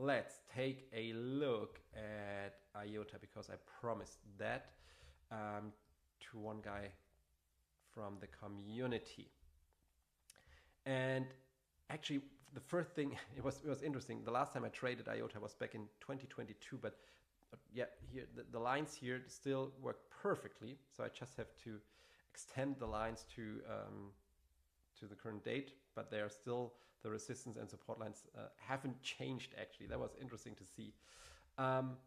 let's take a look at IOTA because I promised that to one guy from the community. And actually, the first thing, it was interesting. The last time I traded IOTA was back in 2022, but yeah, here the lines here still work perfectly. So I just have to extend the lines to the current date, but they are still, the resistance and support lines haven't changed actually. That was interesting to see. Um,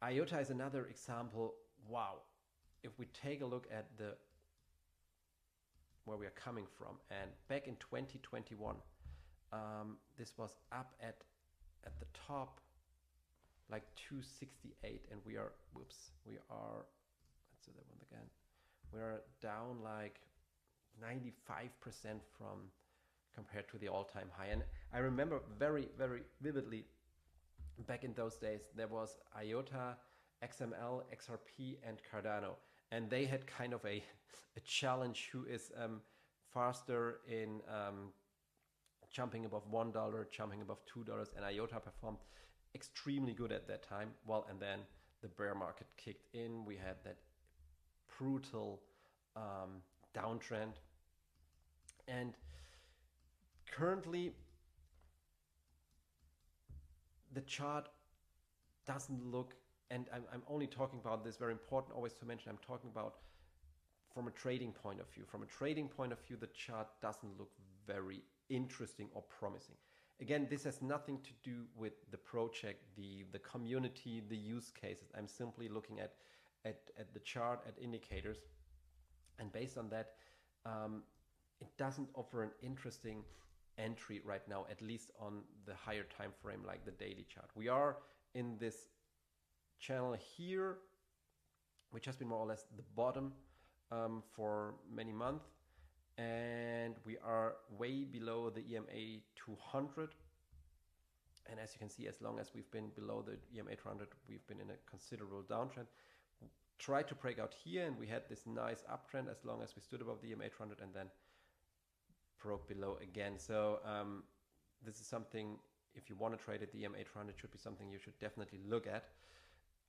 IOTA is another example. Wow, if we take a look at the where we are coming from, and back in 2021, this was up at the top like 268, and we are, whoops, we are, let's do that one again, we are down like 95% from compared to the all-time high. And I remember very, very vividly back in those days, there was IOTA, XML, XRP, and Cardano. And they had kind of a challenge who is faster in jumping above $1, jumping above $2, and IOTA performed extremely good at that time. Well, and then the bear market kicked in. We had that brutal downtrend. And currently, the chart doesn't look, and I'm only talking about this, very important always to mention, I'm talking about from a trading point of view. From a trading point of view, the chart doesn't look very interesting or promising. Again, this has nothing to do with the project, the community, the use cases. I'm simply looking at the chart, at indicators, and based on that, it doesn't offer an interesting entry right now, at least on the higher time frame like the daily chart. We are in this channel here, which has been more or less the bottom for many months, and we are way below the EMA 200. And as you can see, as long as we've been below the EMA 200, we've been in a considerable downtrend. Tried to break out here, and we had this nice uptrend as long as we stood above the EMA 200, and then broke below again. So this is something, if you want to trade at the EMA 200, should be something you should definitely look at.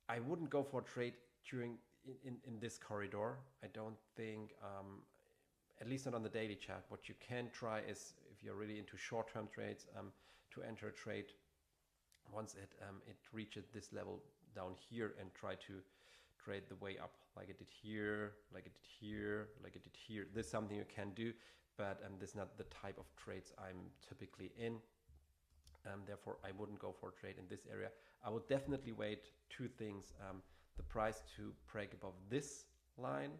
I wouldn't go for a trade during in this corridor. I don't think, at least not on the daily chart. What you can try is, if you're really into short-term trades, to enter a trade once it reaches this level down here, and try to trade the way up, like it did here, like it did here, like it did here. This is something you can do, but this is not the type of trades I'm typically in. Therefore, I wouldn't go for a trade in this area. I would definitely wait two things: the price to break above this line,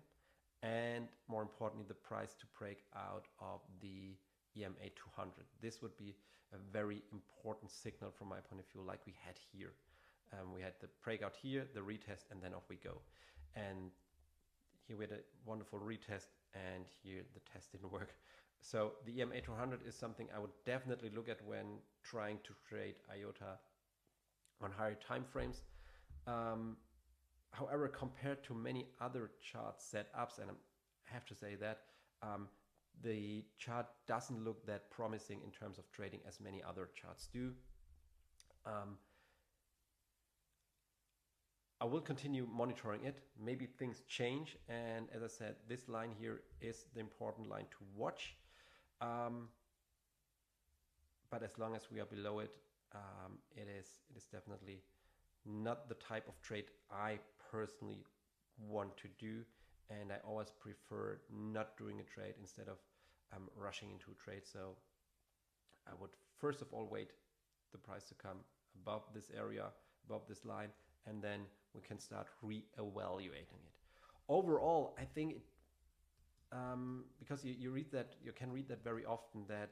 and more importantly, the price to break out of the EMA 200. This would be a very important signal from my point of view, like we had here. We had the breakout here, the retest, and then off we go. And here we had a wonderful retest, and here the test didn't work. So the EMA 200 is something I would definitely look at when trying to trade IOTA on higher time frames. However, compared to many other chart setups, and I have to say that the chart doesn't look that promising in terms of trading as many other charts do. I will continue monitoring it. Maybe things change, and as I said, this line here is the important line to watch. But as long as we are below it, it is definitely not the type of trade I personally want to do, and I always prefer not doing a trade instead of rushing into a trade. So I would first of all wait the price to come above this area, above this line, and then we can start re-evaluating it. Overall, I think it, because you read that, you can read that very often, that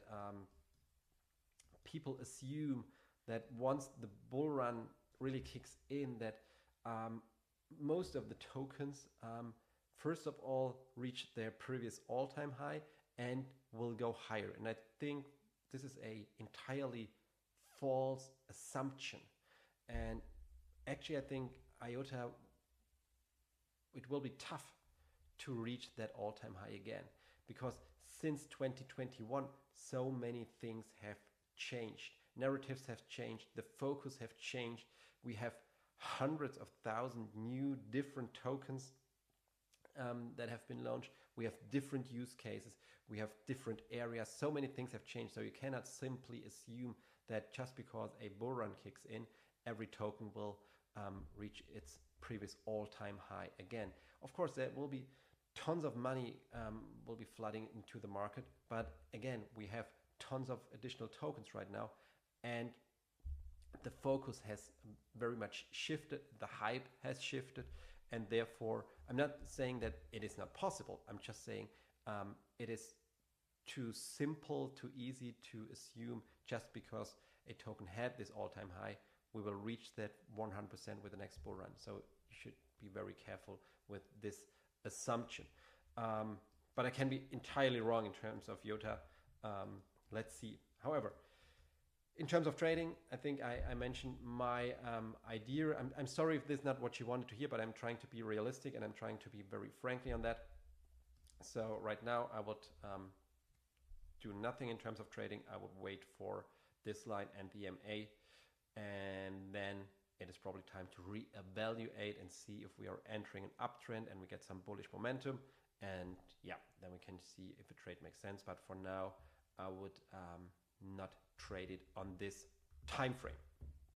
people assume that once the bull run really kicks in, that most of the tokens first of all reach their previous all-time high and will go higher. And I think this is a entirely false assumption. And actually, I think IOTA, it will be tough to reach that all-time high again, because since 2021, so many things have changed. narratives have changed, the focus have changed. We have hundreds of thousands new different tokens that have been launched. We have different use cases. We have different areas. So many things have changed. So you cannot simply assume that just because a bull run kicks in, every token will reach its previous all-time high again. Of course, there will be tons of money will be flooding into the market. But again, we have tons of additional tokens right now. And the focus has very much shifted. The hype has shifted. And therefore, I'm not saying that it is not possible. I'm just saying it is too simple, too easy to assume just because a token had this all-time high, we will reach that 100% with the next bull run. So you should be very careful with this assumption. But I can be entirely wrong in terms of IOTA. Let's see. However, in terms of trading, I think I mentioned my idea. I'm sorry if this is not what you wanted to hear, but I'm trying to be realistic and I'm trying to be very frankly on that. So right now I would do nothing in terms of trading. I would wait for this line and the MA, and then it is probably time to reevaluate and see if we are entering an uptrend and we get some bullish momentum. And yeah, then we can see if a trade makes sense. But for now, I would not trade it on this time frame.